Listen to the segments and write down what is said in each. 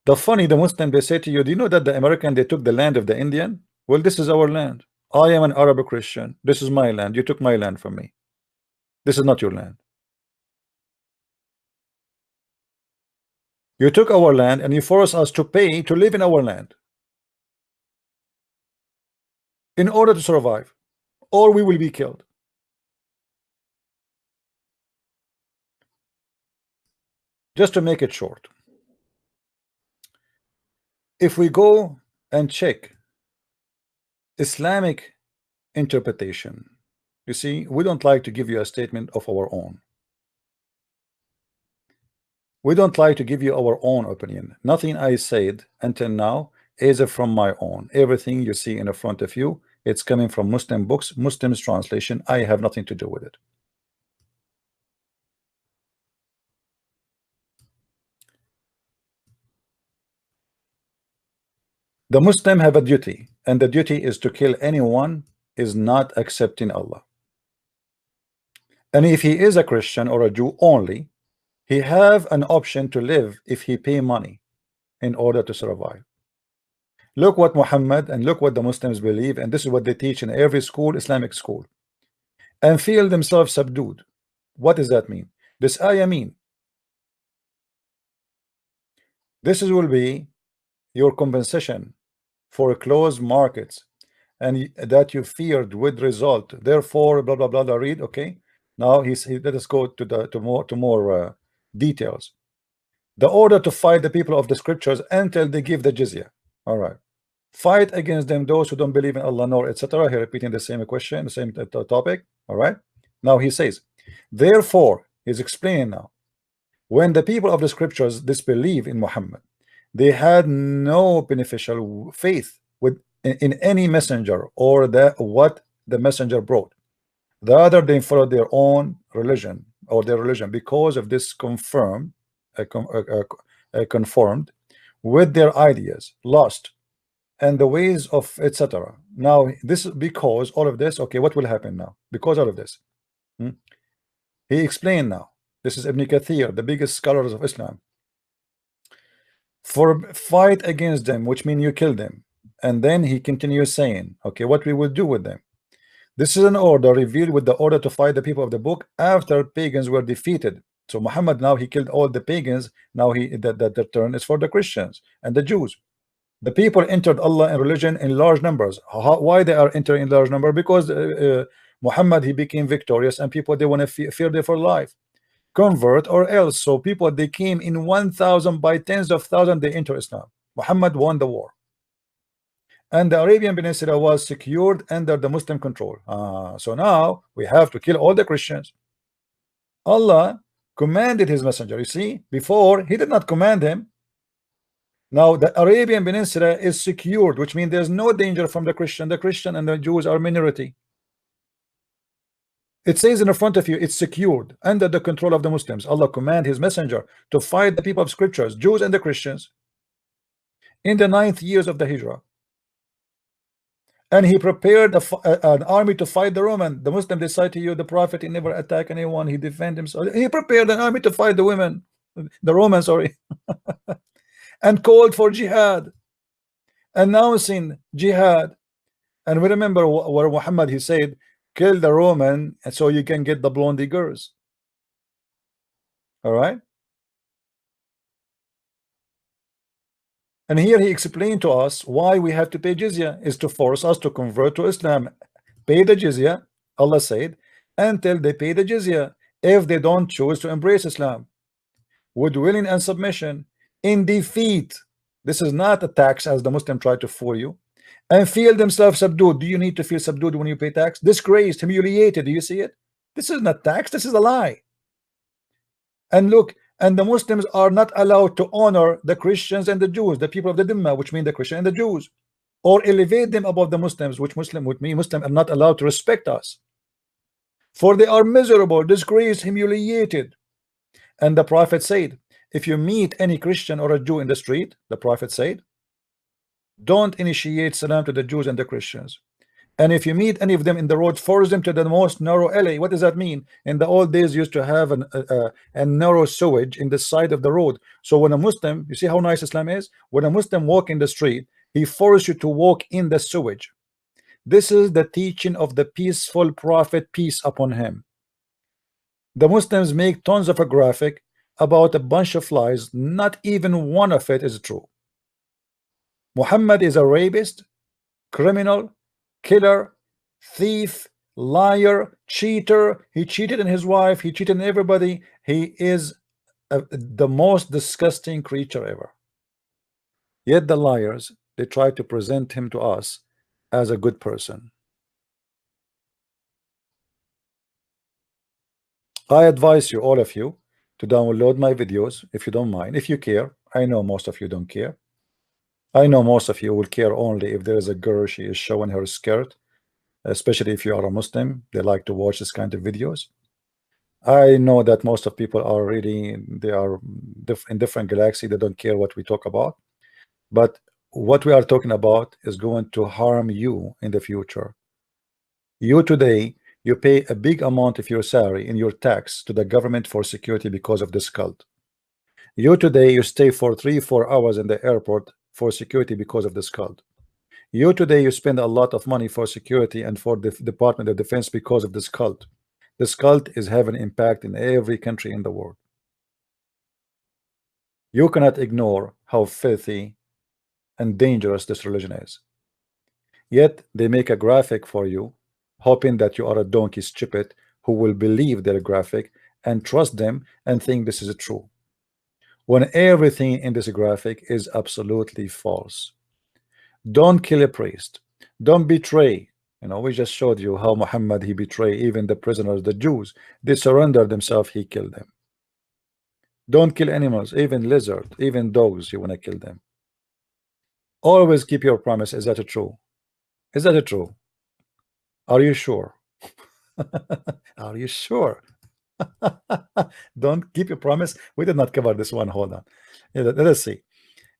The Muslim, they say to you, do you know that the American, they took the land of the Indian? Well, this is our land. I am an Arab Christian. This is my land. You took my land from me. This is not your land. You took our land and you force us to pay to live in our land in order to survive, or we will be killed. Just to make it short, if we go and check Islamic interpretation, you see, we don't like to give you a statement of our own. We don't like to give you our own opinion. Nothing I said until now is from my own. Everything you see in the front of you, it's coming from Muslim books, Muslims translation. I have nothing to do with it. The Muslim have a duty, and the duty is to kill anyone is not accepting Allah. And if he is a Christian or a Jew only, he have an option to live if he pay money in order to survive. Look what Muhammad and look what the Muslims believe, and this is what they teach in every school, Islamic school, and feel themselves subdued. What does that mean? This ayah mean this will be your compensation for closed markets and that you feared would result. Therefore, blah blah blah. Read, okay. Now let us go to more details. The order to fight the people of the scriptures until they give the jizya. All right. Fight against them those who don't believe in Allah nor etc. Here repeating the same question, the same topic. All right. Now he says, therefore, he's explaining now. When the people of the scriptures disbelieve in Muhammad, they had no beneficial faith in any messenger or what the messenger brought. Rather, they followed their own religion or their religion because of this conformed with their ideas, lost, and the ways of etc. Now, this because all of this, okay, what will happen now? Because all of this, he explained now. This is Ibn Kathir, the biggest scholars of Islam. For fight against them, which means you kill them. And then he continues saying, okay, what we will do with them. This is an order revealed with the order to fight the people of the book after pagans were defeated. So Muhammad now he killed all the pagans. Now the turn is for the Christians and the Jews. The people entered Allah and religion in large numbers. Why they are entering in large number? Because Muhammad he became victorious and people they want to fear there for life. Convert or else. So people they came in 1,000 by tens of thousands they enter Islam. Muhammad won the war. And the Arabian Peninsula was secured under the Muslim control. So now we have to kill all the Christians. Allah commanded his messenger. You see, before he did not command him. Now the Arabian Peninsula is secured, which means there's no danger from the Christian. The Christian and the Jews are minority. It says in front of you, it's secured under the control of the Muslims. Allah command his messenger to fight the people of scriptures, Jews and the Christians, in the 9th years of the Hijrah. And he prepared an army to fight the Roman. The Muslim decide to you, the Prophet, he never attacked anyone, he defended himself. He prepared an army to fight the women, the Romans, sorry, and called for jihad, announcing jihad. And we remember where Muhammad he said, kill the Roman and so you can get the blondie girls. All right. And here he explained to us why we have to pay jizya is to force us to convert to Islam. Pay the jizya, Allah said, until they pay the jizya. If they don't choose to embrace Islam with willing and submission in defeat, this is not a tax as the Muslim try to fool you, and feel themselves subdued. Do you need to feel subdued when you pay tax? Disgraced, humiliated. Do you see it? This is not tax, this is a lie. And look, and the Muslims are not allowed to honor the Christians and the Jews, the people of the Dhimma, which mean the Christian and the Jews, or elevate them above the Muslims, which Muslim are not allowed to respect us, for they are miserable, disgraced, humiliated. And the Prophet said, if you meet any Christian or a Jew in the street, the Prophet said, don't initiate salam to the Jews and the Christians. And if you meet any of them in the road, force them to the most narrow alley. What does that mean? In the old days, used to have a narrow sewage in the side of the road. So when a Muslim, you see how nice Islam is? When a Muslim walk in the street, he forces you to walk in the sewage. This is the teaching of the peaceful prophet, peace upon him. The Muslims make tons of a graphic about a bunch of lies. Not even one of it is true. Muhammad is a rapist, criminal, killer, thief, liar, cheater. He cheated on his wife. He cheated on everybody. He is the most disgusting creature ever. Yet the liars, they try to present him to us as a good person. I advise you, all of you, to download my videos if you don't mind, if you care. I know most of you don't care. I know most of you will care only if there is a girl, she is showing her skirt, especially if you are a Muslim. They like to watch this kind of videos. I know that most of people are really, they are in different galaxy. They don't care what we talk about. But what we are talking about is going to harm you in the future. You today, you pay a big amount of your salary in your tax to the government for security because of this cult. You today, you stay for 3-4 hours in the airport for security because of this cult. You today, you spend a lot of money for security and for the Department of Defense because of this cult. This cult is having impact in every country in the world. You cannot ignore how filthy and dangerous this religion is. Yet they make a graphic for you, hoping that you are a donkey stupid who will believe their graphic and trust them and think this is true, when everything in this graphic is absolutely false. Don't kill a priest. Don't betray. You know, we just showed you how Muhammad, he betrayed even the prisoners, the Jews. They surrendered themselves, he killed them. Don't kill animals, even lizard, even dogs, you want to kill them. Always keep your promise. Is that true? Is that true? Are you sure? Are you sure? Don't keep your promise. We did not cover this one. Hold on. Let us see.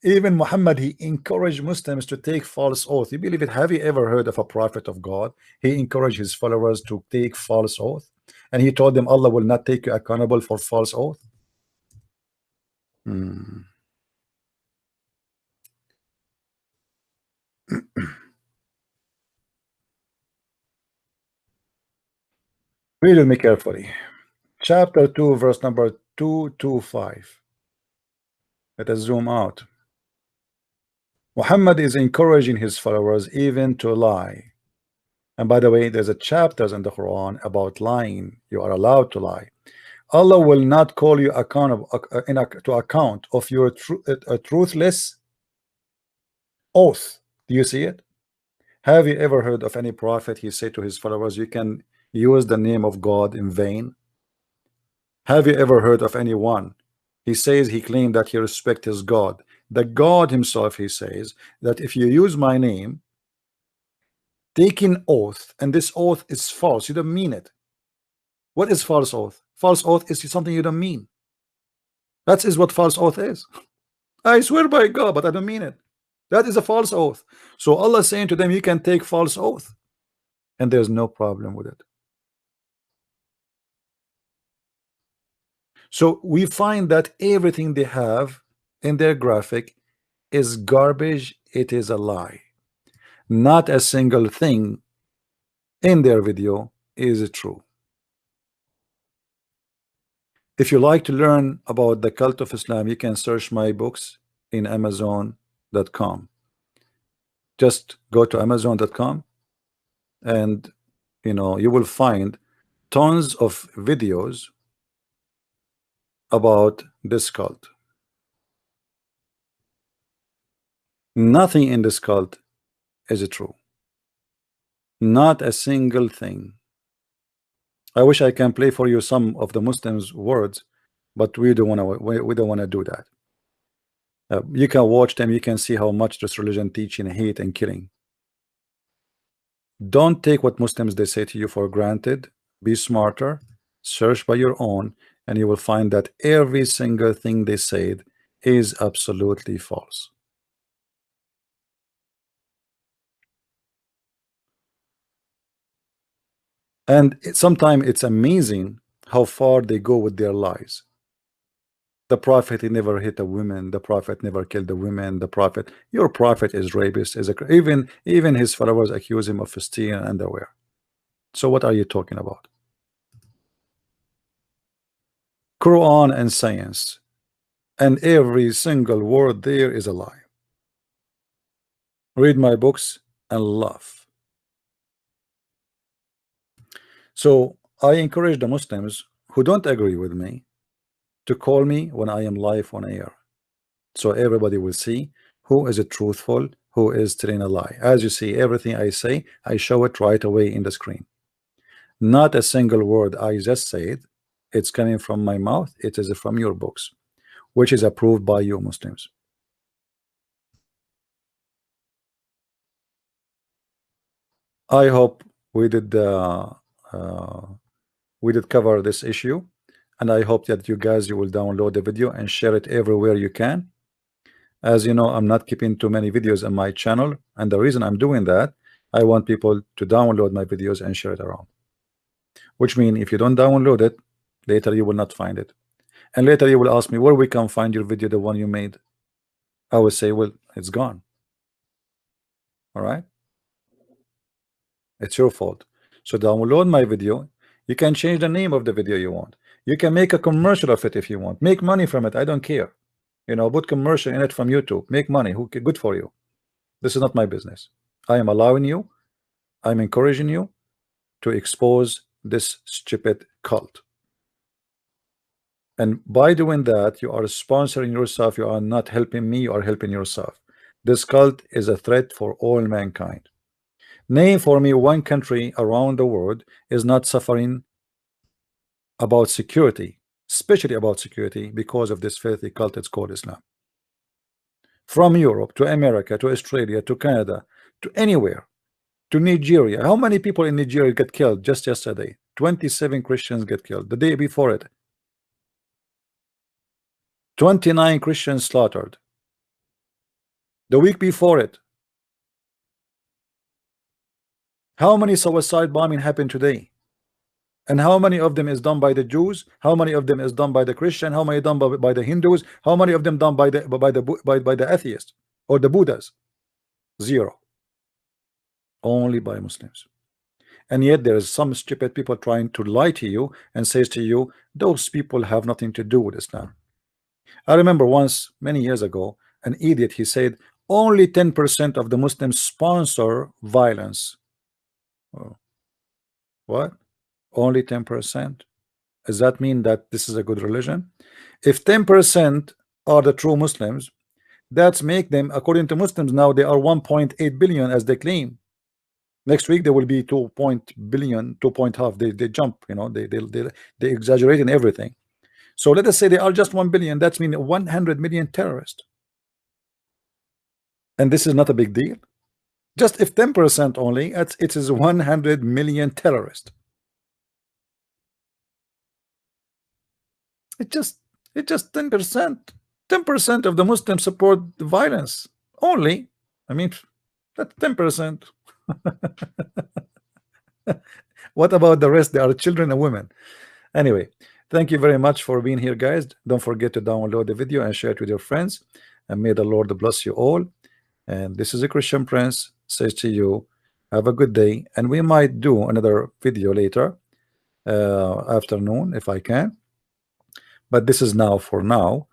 Even Muhammad, he encouraged Muslims to take false oath. You believe it? Have you ever heard of a prophet of God? He encouraged his followers to take false oath, and he told them Allah will not take you accountable for false oath. Read with me carefully. Chapter 2, verse number 225. Let us zoom out. Muhammad is encouraging his followers even to lie. And by the way, there's a chapters in the Quran about lying. You are allowed to lie. Allah will not call you accountable to account of your truthless oath. Do you see it? Have you ever heard of any prophet he said to his followers, you can use the name of God in vain? Have you ever heard of anyone he says he claimed that he respects his God, the God himself? He says that if you use my name, taking oath, and this oath is false, you don't mean it. What is false oath? False oath is something you don't mean. That is what false oath is. I swear by God, but I don't mean it. That is a false oath. So Allah is saying to them, you can take false oath, and there's no problem with it. So we find that everything they have in their graphic is garbage. It is a lie. Not a single thing in their video is true. If you like to learn about the cult of Islam, you can search my books in Amazon.com. Just go to Amazon.com, and you will find tons of videos about this cult. Nothing in this cult is true. Not a single thing. I wish I can play for you some of the Muslims' words, but we don't want to do that. You can watch them. You can see how much this religion teaching hate and killing. Don't take what Muslims they say to you for granted. Be smarter. Search by your own, and you will find that every single thing they said is absolutely false. And sometimes it's amazing how far they go with their lies. The prophet, he never hit a woman. The prophet never killed a woman. The prophet, your prophet is rapist, is a, even his followers accuse him of stealing underwear. So what are you talking about? Quran and science, and every single word there is a lie. Read my books and laugh. So I encourage the Muslims who don't agree with me to call me when I am live on air, so everybody will see who is truthful, who is telling a lie. As you see, everything I say, I show it right away in the screen. Not a single word I just said, it's coming from my mouth. It is from your books, which is approved by you Muslims. I hope we did cover this issue, and I hope that you will download the video and share it everywhere you can. As you know, I'm not keeping too many videos on my channel, and the reason I'm doing that, I want people to download my videos and share it around. Which means if you don't download it, later you will not find it, and later you will ask me where we can find your video, the one you made. I will say, well, it's gone. All right, it's your fault. So download my video. You can change the name of the video you want. You can make a commercial of it if you want. Make money from it. I don't care. You know, put commercial in it from YouTube. Make money. Who good for you? This is not my business. I am allowing you. I'm encouraging you to expose this stupid cult. And by doing that, you are sponsoring yourself. You are not helping me. You are helping yourself. This cult is a threat for all mankind. Name for me one country around the world is not suffering about security, especially about security, because of this filthy cult it's called Islam. From Europe to America to Australia to Canada to anywhere, to Nigeria. How many people in Nigeria get killed just yesterday? 27 Christians get killed. The day before it, 29 Christians slaughtered. The week before it, how many suicide bombing happened today? And how many of them is done by the Jews? How many of them is done by the Christian? How many done by the Hindus? How many of them done by the atheists or the Buddhas? Zero. Only by Muslims. And yet there is some stupid people trying to lie to you and says to you, those people have nothing to do with Islam. I remember once, many years ago, an idiot, he said, only 10% of the Muslims sponsor violence. Oh, what? Only 10%? Does that mean that this is a good religion? If 10% are the true Muslims, that's make them, according to Muslims now, they are 1.8 billion as they claim. Next week there will be 2 billion, 2.5. They jump, you know, they exaggerate in everything. So let us say they are just 1 billion. That's mean 100 million terrorists. And this is not a big deal. Just if 10% only, it is 100 million terrorists. It's just 10%. 10% of the Muslims support the violence only. I mean, that's 10%. What about the rest? They are children and women. Anyway, thank you very much for being here, guys. Don't forget to download the video and share it with your friends. And may the Lord bless you all. And this is a Christian Prince says to you, have a good day. And we might do another video later afternoon if I can. But this is now for now,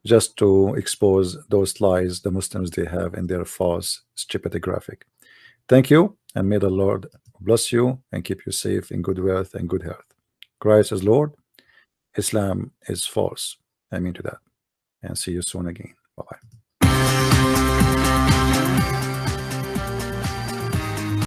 just to expose those lies the Muslims they have in their false stupid graphic. Thank you, and may the Lord bless you and keep you safe in good wealth and good health. Christ is Lord, Islam is false. I mean to that. And see you soon again.